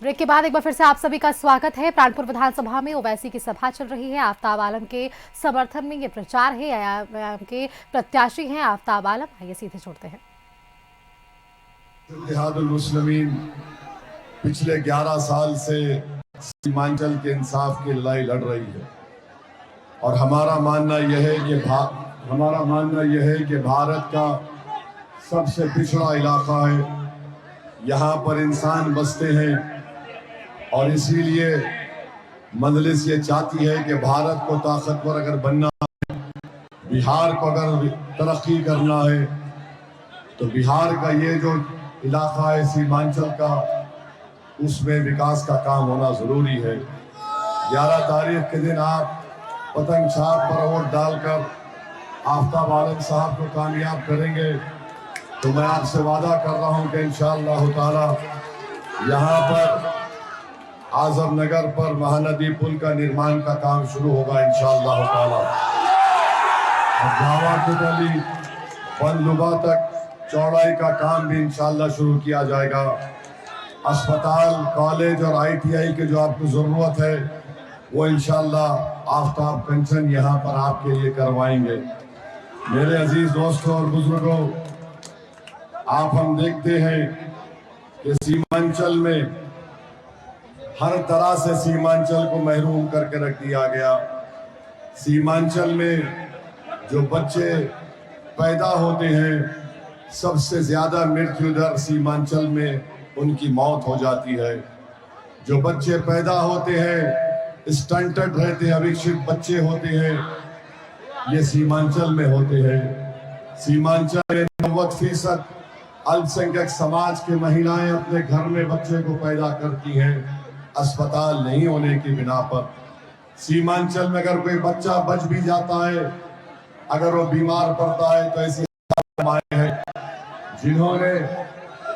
Break के बाद एक बार फिर से आप सभी का स्वागत है। प्राणपुर विधानसभा में ओवैसी की सभा चल रही है। आफ्ताब आलम के समर्थन में ये प्रचार है। आयाम के प्रत्याशी हैं आफ्ताब आलम। आइए सीधे छोड़ते हैं। इत्तेहादुल मुस्लिमीन पिछले 11 साल से सीमांचल के इंसाफ की लड़ाई लड़ रही है और हमारा मानना यह है कि भारत का सबसे पिछड़ा इलाका है। यहाँ पर इंसान बसते हैं और इसीलिए मजलिस ये चाहती है कि भारत को ताकतवर अगर बनना है, बिहार को अगर तरक्की करना है, तो बिहार का ये जो इलाका है सीमांचल का, उसमें विकास का काम होना जरूरी है। 11 तारीख के दिन आप पतंग छाप पर वोट डालकर आफ्ताब आलम साहब को कामयाब करेंगे तो मैं आपसे वादा कर रहा हूं कि इंशाअल्लाह ताला यहाँ पर आजम नगर पर महानदी पुल का निर्माण का काम शुरू होगा इंशाअल्लाह ताला। जावा कुटली पनलुबा तक चौड़ाई का काम भी इंशाअल्लाह शुरू किया जाएगा। अस्पताल, कॉलेज और ITI की जो आपको जरूरत है वो इंशाअल्लाह आफ्ताब पेंशन यहाँ पर आपके लिए करवाएंगे। मेरे अजीज दोस्तों और बुजुर्गों, आप हम देखते हैं कि सीमांचल में हर तरह से सीमांचल को महरूम करके रख दिया गया। सीमांचल में जो बच्चे पैदा होते हैं, सबसे ज्यादा मृत्यु दर सीमांचल में उनकी मौत हो जाती है। जो बच्चे पैदा होते हैं स्टंटेड रहते हैं, अविकसित बच्चे होते हैं, ये सीमांचल में होते हैं। सीमांचल में 90% अल्पसंख्यक समाज के महिलाएं अपने घर में बच्चे को पैदा करती हैं, अस्पताल नहीं होने की बिना पर। सीमांचल में अगर कोई बच्चा बच भी जाता है, अगर वो बीमार पड़ता है, तो ऐसी माएं हैं जिन्होंने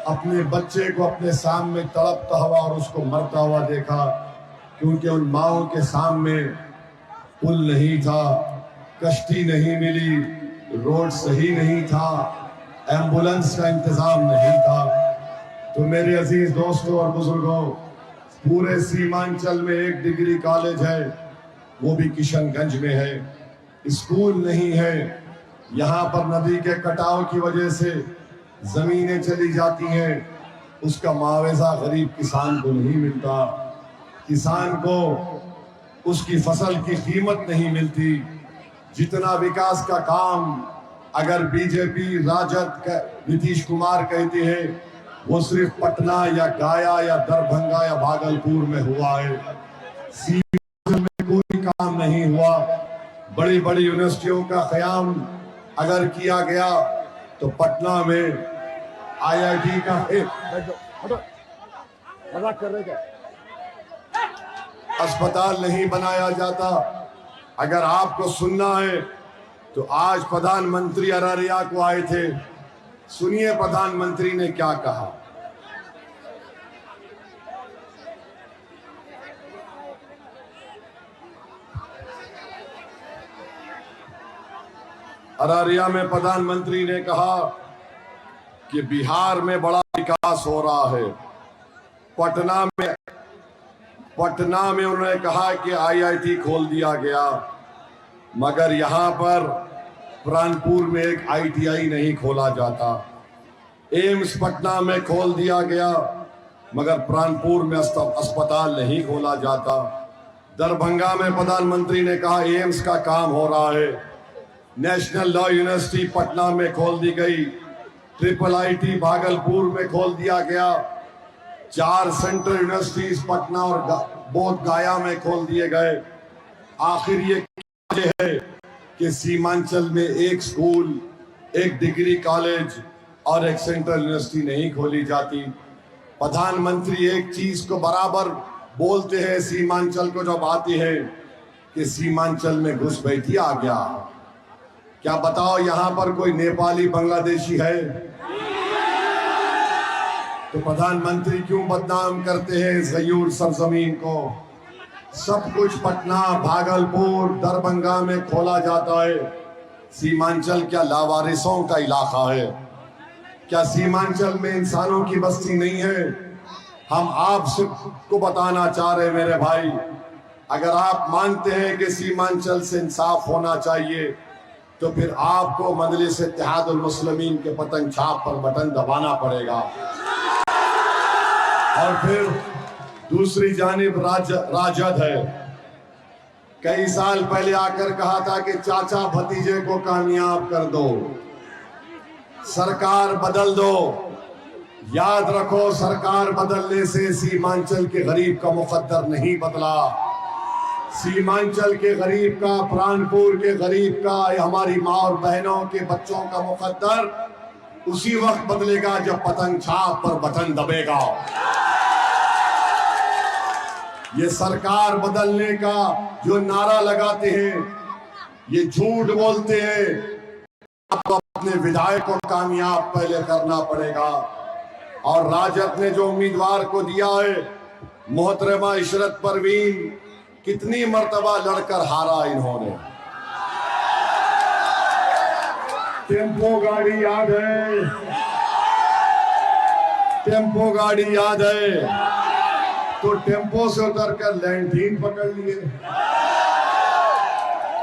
अपने बच्चे को अपने सामने तड़पता हुआ और उसको मरता हुआ देखा, क्योंकि उन माओं के सामने पुल नहीं था, कश्ती नहीं मिली, रोड सही नहीं था, एम्बुलेंस का इंतजाम नहीं था। तो मेरे अजीज दोस्तों और बुजुर्गों, पूरे सीमांचल में एक डिग्री कॉलेज है, वो भी किशनगंज में है। स्कूल नहीं है। यहाँ पर नदी के कटाव की वजह से जमीनें चली जाती हैं, उसका मुआवजा गरीब किसान को नहीं मिलता, किसान को उसकी फसल की कीमत नहीं मिलती। जितना विकास का काम अगर बीजेपी राजद नीतीश कुमार कहते हैं वो सिर्फ पटना या गया या दरभंगा या भागलपुर में हुआ है, सीमांचल में कोई काम नहीं हुआ। बड़ी बड़ी यूनिवर्सिटियों का क़याम अगर किया गया तो पटना में IIT का अस्पताल नहीं बनाया जाता। अगर आपको सुनना है तो आज प्रधानमंत्री अररिया को आए थे, सुनिए प्रधानमंत्री ने क्या कहा। अररिया में प्रधानमंत्री ने कहा कि बिहार में बड़ा विकास हो रहा है। पटना में उन्होंने कहा कि IIT खोल दिया गया, मगर यहाँ पर प्राणपुर में एक ITI नहीं खोला जाता। एम्स पटना में खोल दिया गया, मगर प्राणपुर में अस्पताल नहीं खोला जाता। दरभंगा में प्रधानमंत्री ने कहा एम्स का काम हो रहा है। नेशनल लॉ यूनिवर्सिटी पटना में खोल दी गई, IIIT भागलपुर में खोल दिया गया, 4 सेंट्रल यूनिवर्सिटीज पटना और बोध गया में खोल दिए गए। आखिर ये है कि सीमांचल में एक स्कूल, एक डिग्री कॉलेज और एक सेंट्रल यूनिवर्सिटी नहीं खोली जाती। प्रधानमंत्री एक चीज को बराबर बोलते हैं सीमांचल को जब आती है कि सीमांचल में घुसपैठी आ गया। क्या बताओ यहाँ पर कोई नेपाली बांग्लादेशी है? तो प्रधानमंत्री क्यों बदनाम करते हैं इस गयूर सरजमीन को? सब कुछ पटना, भागलपुर, दरभंगा में खोला जाता है। सीमांचल क्या लावारिसों का इलाका है? क्या सीमांचल में इंसानों की बस्ती नहीं है? हम आप सबको बताना चाह रहे मेरे भाई, अगर आप मानते हैं कि सीमांचल से इंसाफ होना चाहिए तो फिर आपको मजलिस इत्तेहादुल मुस्लिमीन के पतंग छाप पर बटन दबाना पड़ेगा। और फिर दूसरी जानिब राजद है, कई साल पहले आकर कहा था कि चाचा भतीजे को कामयाब कर दो, सरकार बदल दो। याद रखो, सरकार बदलने से सीमांचल के गरीब का मुकद्दर नहीं बदला। सीमांचल के गरीब का, प्राणपुर के गरीब का, हमारी माँ और बहनों के बच्चों का मुकद्दर उसी वक्त बदलेगा जब पतंग छाप पर बटन दबेगा। ये सरकार बदलने का जो नारा लगाते हैं, ये झूठ बोलते हैं। आपको अपने विधायक को कामयाब पहले करना पड़ेगा। और राजद ने जो उम्मीदवार को दिया है, मोहतरमा इशरत परवीन, कितनी मर्तबा लड़कर हारा इन्होंने। टेम्पो गाड़ी याद है, टेम्पो गाड़ी याद है, तो टेम्पो से उतरकर लैंडीन पकड़ लिए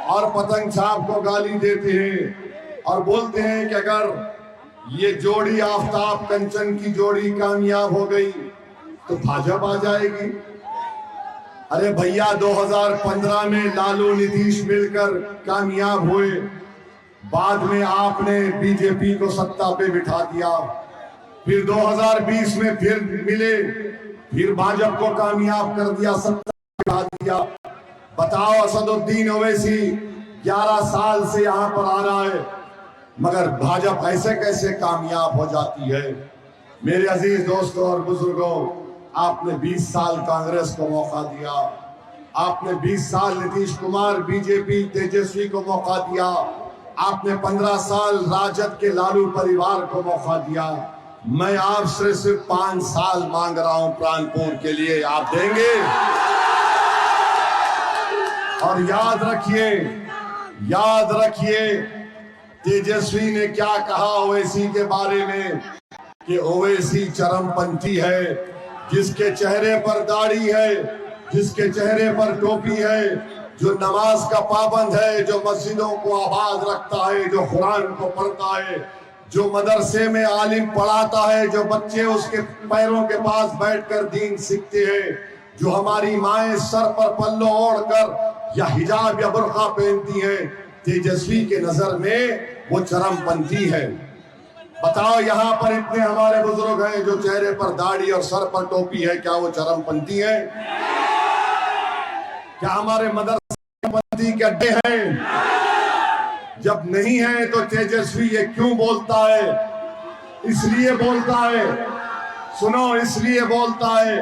और पतंग छाप को गाली देते हैं और बोलते हैं कि अगर ये जोड़ी आफ्ताब कंचन की जोड़ी कामयाब हो गई तो भाजपा आ जाएगी। अरे भैया, 2015 में लालू नीतीश मिलकर कामयाब हुए, बाद में आपने बीजेपी को सत्ता पे बिठा दिया, फिर 2020 में फिर मिले, फिर भाजपा को कामयाब कर दिया, सत्ता पे बिठा दिया। बताओ, असदुद्दीन ओवैसी 11 साल से यहां पर आ रहा है, मगर भाजपा ऐसे कैसे कामयाब हो जाती है? मेरे अजीज दोस्तों और बुजुर्गों, आपने 20 साल कांग्रेस को मौका दिया, आपने 20 साल नीतीश कुमार, बीजेपी, तेजस्वी को मौका दिया, आपने 15 साल राजद के लालू परिवार को मौका दिया। मैं आपसे सिर्फ 5 साल मांग रहा हूं प्राणपुर के लिए, आप देंगे? और याद रखिए तेजस्वी ने क्या कहा ओवैसी के बारे में, कि ओवैसी चरमपंथी है, जिसके चेहरे पर दाढ़ी है, जिसके चेहरे पर टोपी है, जो नमाज का पाबंद है, जो मस्जिदों को आबाद रखता है, जो कुरान को पढ़ता है, जो मदरसे में आलिम पढ़ाता है, जो बच्चे उसके पैरों के पास बैठकर दीन सीखते हैं, जो हमारी माएं सर पर पल्लो ओढ़कर या हिजाब या बुर्का पहनती हैं, तेजस्वी के नजर में वो चरमपंथी है। बताओ, यहाँ पर इतने हमारे बुजुर्ग हैं जो चेहरे पर दाढ़ी और सर पर टोपी है, क्या वो चरमपंथी है? क्या हमारे मदरसे पंथी के अड्डे हैं? जब नहीं है तो तेजस्वी ये क्यों बोलता है? इसलिए बोलता है, सुनो, इसलिए बोलता है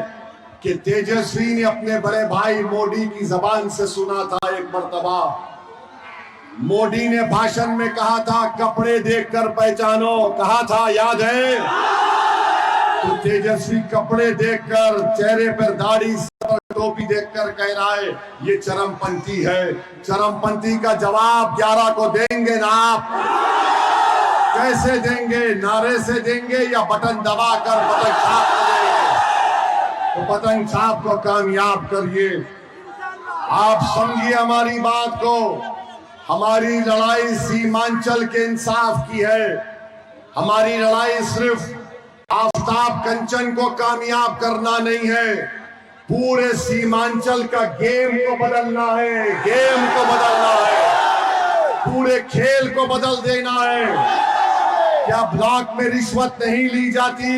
कि तेजस्वी ने अपने बड़े भाई मोदी की जबान से सुना था एक मर्तबा। मोदी ने भाषण में कहा था, कपड़े देखकर पहचानो, कहा था, याद है? तो तेजस्वी कपड़े देखकर, चेहरे पर दाढ़ी, टोपी देखकर कह रहा है ये चरमपंथी है। चरमपंथी का जवाब 11 को देंगे ना आप? कैसे देंगे? नारे से देंगे या बटन दबाकर पतंग छाप देंगे? तो पतंग छाप को कामयाब करिए। आप समझिए हमारी बात को। हमारी लड़ाई सीमांचल के इंसाफ की है। हमारी लड़ाई सिर्फ आफ्ताब कंचन को कामयाब करना नहीं है, पूरे सीमांचल का गेम को बदलना है, गेम को बदलना है, पूरे खेल को बदल देना है। क्या ब्लॉक में रिश्वत नहीं ली जाती?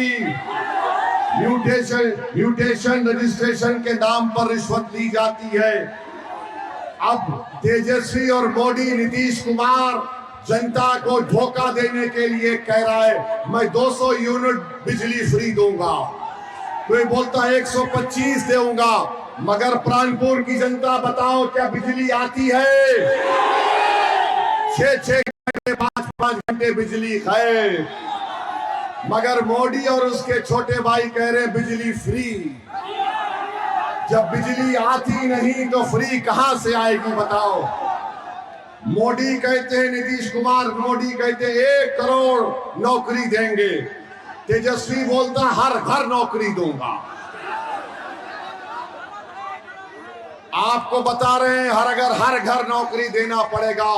म्यूटेशन रजिस्ट्रेशन के नाम पर रिश्वत ली जाती है। अब तेजस्वी और मोदी, नीतीश कुमार जनता को धोखा देने के लिए कह रहा है मैं 200 यूनिट बिजली फ्री दूंगा, कोई बोलता है 125 दूंगा, मगर प्राणपुर की जनता बताओ क्या बिजली आती है? 6-6 घंटे, 5-5 घंटे बिजली है, मगर मोदी और उसके छोटे भाई कह रहे बिजली फ्री। जब बिजली आती नहीं तो फ्री कहां से आएगी बताओ? मोदी कहते हैं, नीतीश कुमार मोदी कहते हैं 1 करोड़ नौकरी देंगे, तेजस्वी बोलता हर घर नौकरी दूंगा। आपको बता रहे हैं अगर हर घर नौकरी देना पड़ेगा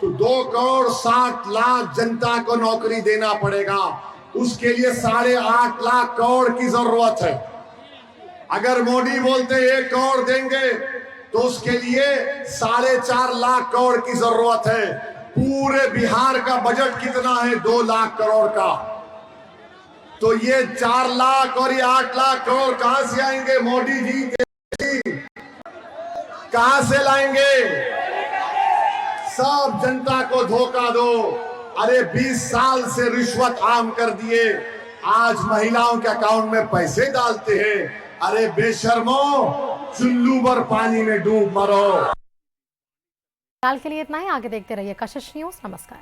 तो 2,60,00,000 जनता को नौकरी देना पड़ेगा। उसके लिए 8.5 लाख करोड़ की जरूरत है। अगर मोदी बोलते 1 करोड़ देंगे तो उसके लिए 4.5 लाख करोड़ की जरूरत है। पूरे बिहार का बजट कितना है? 2 लाख करोड़ का। तो ये 4 लाख और ये 8 लाख करोड़ कहां से आएंगे? मोदी जी कहां से लाएंगे? सब जनता को धोखा दो। अरे 20 साल से रिश्वत आम कर दिए, आज महिलाओं के अकाउंट में पैसे डालते हैं। अरे बेशर्मो, चुल्लू भर पानी में डूब मरो। फिलहाल के लिए इतना ही, आगे देखते रहिए कशिश न्यूज। नमस्कार।